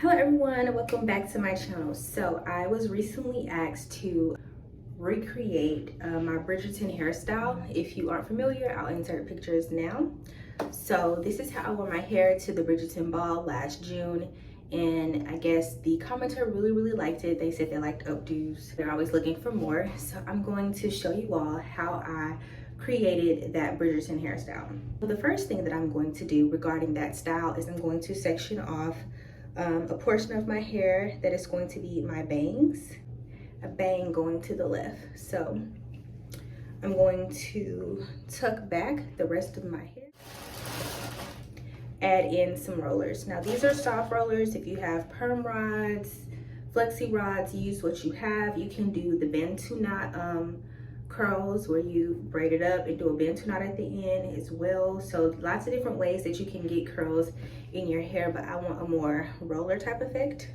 Hello everyone, welcome back to my channel. So I was recently asked to recreate my Bridgerton hairstyle. If you aren't familiar, I'll insert pictures now. So this is how I wore my hair to the Bridgerton ball last June, and I guess the commenter really liked it. They said they liked updos. They're always looking for more. So I'm going to show you all how I created that Bridgerton hairstyle. Well, the first thing that I'm going to do regarding that style is I'm going to section off a portion of my hair that is going to be my bangs, a bang going to the left. So I'm going to tuck back the rest of my hair, add in some rollers. Now these are soft rollers. If you have perm rods, flexi rods, use what you have. You can do the bantu knot curls where you braid it up and do a bantu knot at the end as well. So lots of different ways that you can get curls in your hair, but I want a more roller type effect.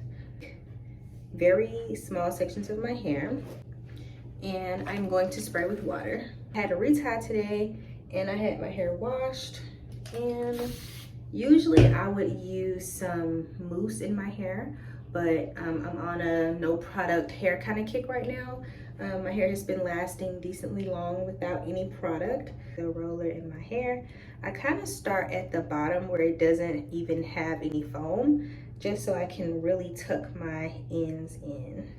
Very small sections of my hair, and I'm going to spray with water. I had a retie today and I had my hair washed, and usually I would use some mousse in my hair, but I'm on a no product hair kind of kick right now. My hair has been lasting decently long without any product. The roller in my hair, I kind of start at the bottom where it doesn't even have any foam, just so I can really tuck my ends in.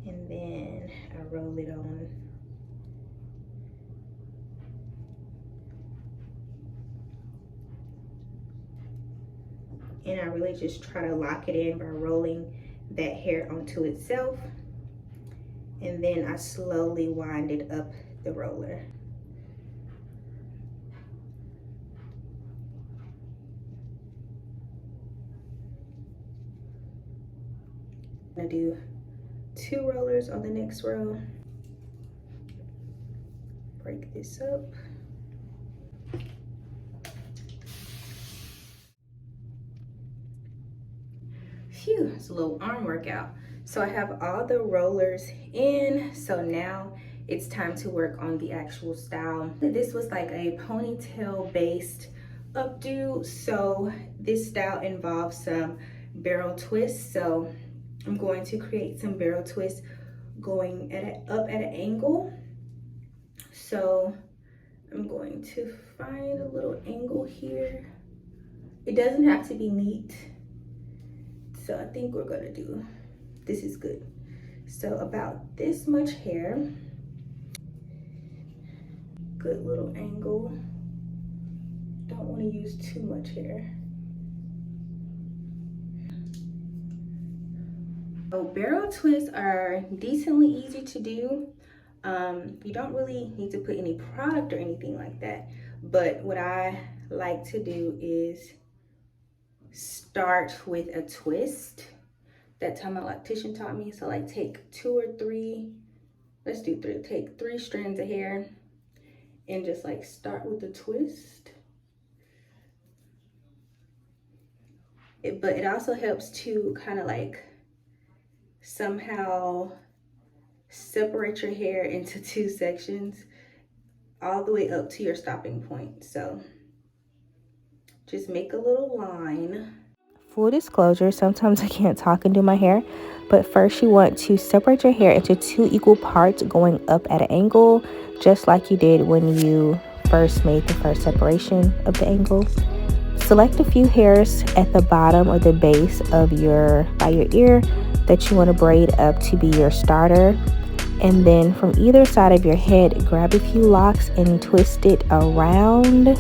And then I roll it on. And I really just try to lock it in by rolling that hair onto itself. And then I slowly wind it up the roller. I'm gonna do 2 rollers on the next row. Break this up. Phew, it's a little arm workout. So I have all the rollers in, so now it's time to work on the actual style. This was like a ponytail based updo, so this style involves some barrel twists. So I'm going to create some barrel twists going up at an angle. So I'm going to find a little angle here. It doesn't have to be neat, so I think we're gonna do, this is good. So about this much hair, good little angle. Don't want to use too much hair. So barrel twists are decently easy to do. You don't really need to put any product or anything like that, but what I like to do is start with a twist. That time my loctician taught me. So like take 2 or 3, let's do 3, take 3 strands of hair and just like start with a twist. But it also helps to kind of like somehow separate your hair into 2 sections all the way up to your stopping point. So just make a little line. Full disclosure, sometimes I can't talk and do my hair, but first you want to separate your hair into 2 equal parts going up at an angle, just like you did when you first made the first separation of the angle. Select a few hairs at the bottom or the base of by your ear that you want to braid up to be your starter, and then from either side of your head, grab a few locks and twist it around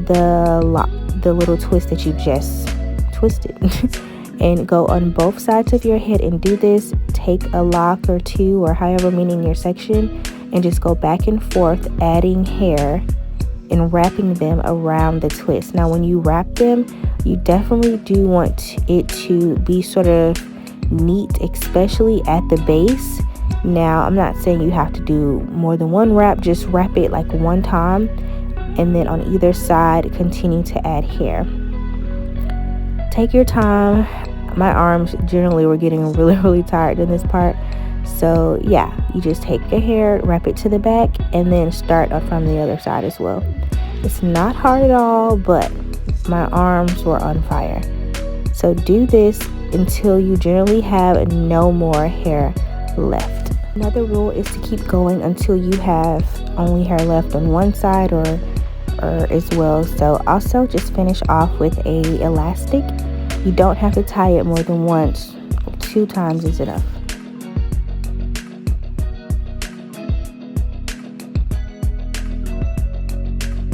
the little twist that you just twisted and go on both sides of your head and do this. Take a lock or 2 or however many in your section and just go back and forth adding hair and wrapping them around the twist. Now when you wrap them, you definitely do want it to be sort of neat, especially at the base. Now I'm not saying you have to do more than 1 wrap, just wrap it like 1 time, and then on either side continue to add hair. Take your time. My arms generally were getting really tired in this part, so yeah, you just take your hair, wrap it to the back, and then start up from the other side as well. It's not hard at all, but my arms were on fire. So do this until you generally have no more hair left. Another rule is to keep going until you have only hair left on one side or as well. So also just finish off with a elastic. You don't have to tie it more than once. 2 times is enough.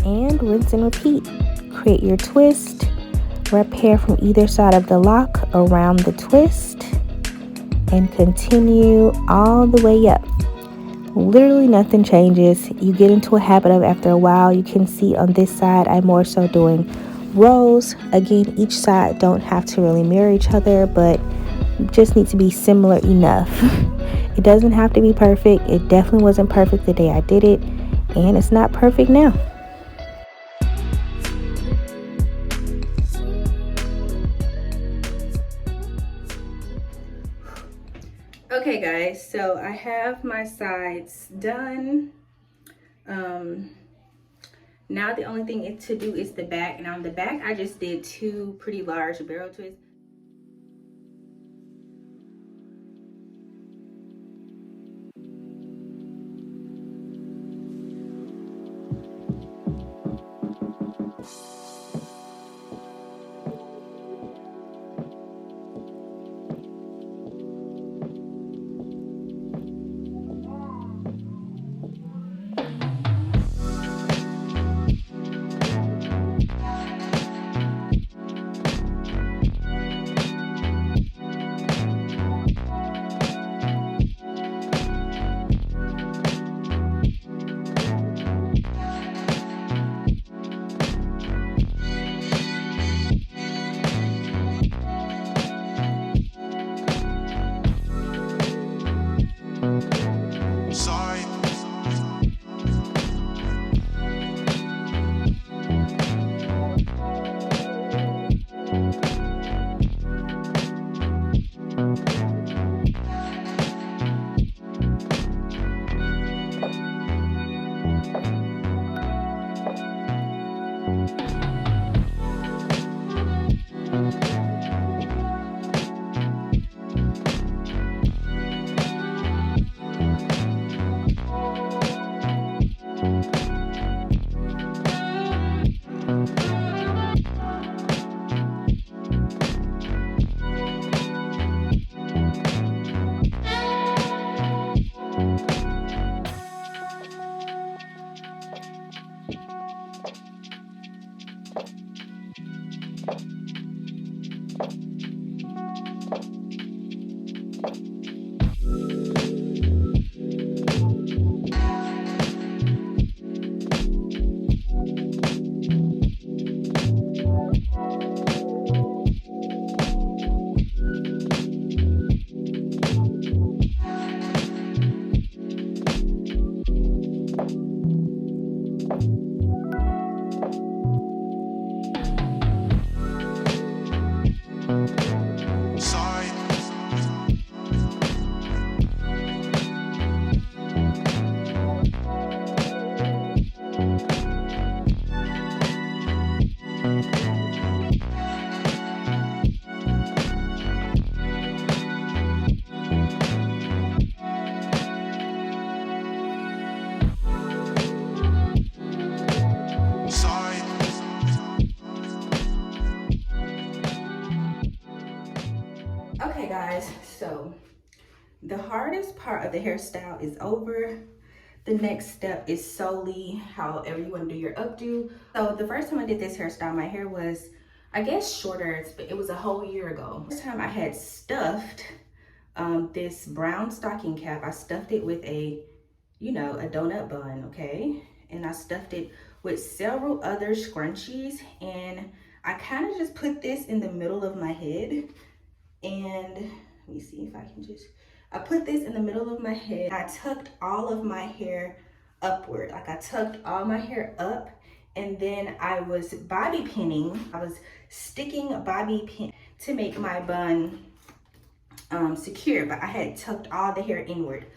And rinse and repeat. Create your twist. Wrap hair from either side of the lock around the twist and continue all the way up. Literally nothing changes. You get into a habit of after a while. You can see on this side I'm more so doing rows. Again, each side don't have to really mirror each other, but just need to be similar enough. It doesn't have to be perfect. It definitely wasn't perfect the day I did it, and it's not perfect now. Okay guys, so I have my sides done. Now the only thing to do is the back. Now on the back I just did 2 pretty large barrel twists. Okay guys, so the hardest part of the hairstyle is over. The next step is solely however you want to do your updo. So the first time I did this hairstyle, my hair was, I guess, shorter, but it was a whole year ago. This time I had stuffed this brown stocking cap. I stuffed it with a, you know, a donut bun, okay? And I stuffed it with several other scrunchies, and I kind of just put this in the middle of my head. And let me see if I can just, I put this in the middle of my head. I tucked all of my hair upward. Like I tucked all my hair up, and then I was bobby pinning. I was sticking a bobby pin to make my bun secure, but I had tucked all the hair inward.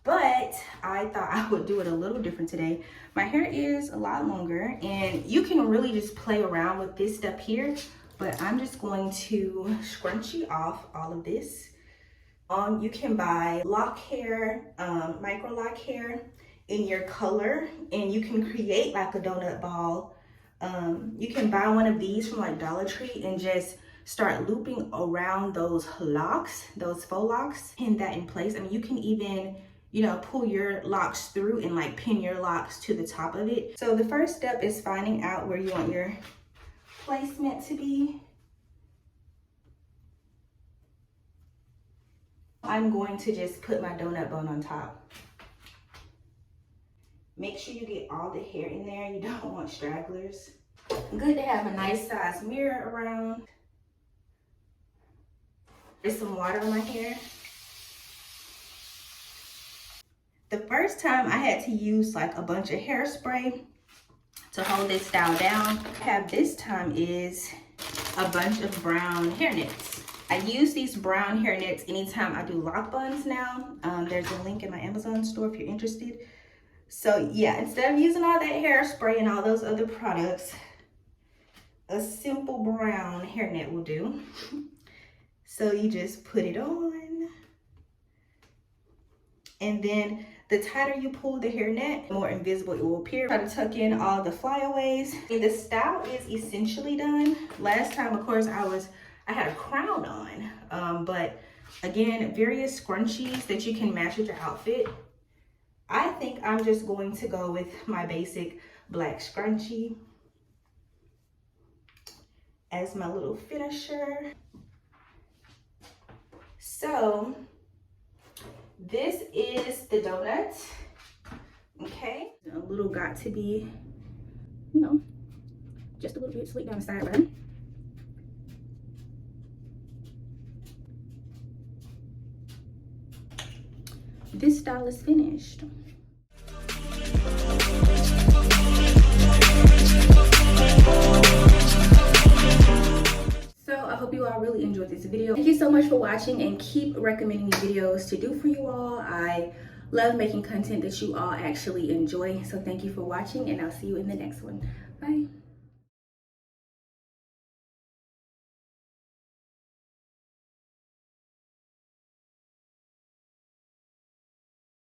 But I thought I would do it a little different today. My hair is a lot longer, and you can really just play around with this step here. but I'm just going to scrunchie off all of this. You can buy lock hair, Microloc hair in your color, and you can create like a donut ball. You can buy one of these from like Dollar Tree and just start looping around those locks, those faux locks, pin that in place. I mean, you can even, you know, pull your locks through and like pin your locks to the top of it. So the first step is finding out where you want your placement to be. I'm going to just put my donut bone on top. Make sure you get all the hair in there. You don't want stragglers. Good to have a nice size mirror around. There's some water on my hair. The first time I had to use like a bunch of hairspray to hold this style down. What I have this time is a bunch of brown hairnets. I use these brown hairnets anytime I do lock buns now. There's a link in my Amazon store if you're interested. So yeah, instead of using all that hairspray and all those other products, a simple brown hairnet will do. So you just put it on. And then the tighter you pull the hairnet, the more invisible it will appear. Try to tuck in all the flyaways. And the style is essentially done. Last time, of course, I had a crown on, but again, various scrunchies that you can match with your outfit. I think I'm just going to go with my basic black scrunchie as my little finisher. So this is the donut, okay? A little got to be, you know, just a little bit slick down the side, right? This style is finished. So I hope you all really enjoyed this video. Thank you so much for watching, and keep recommending me videos to do for you all. I love making content that you all actually enjoy. So thank you for watching, and I'll see you in the next one. Bye.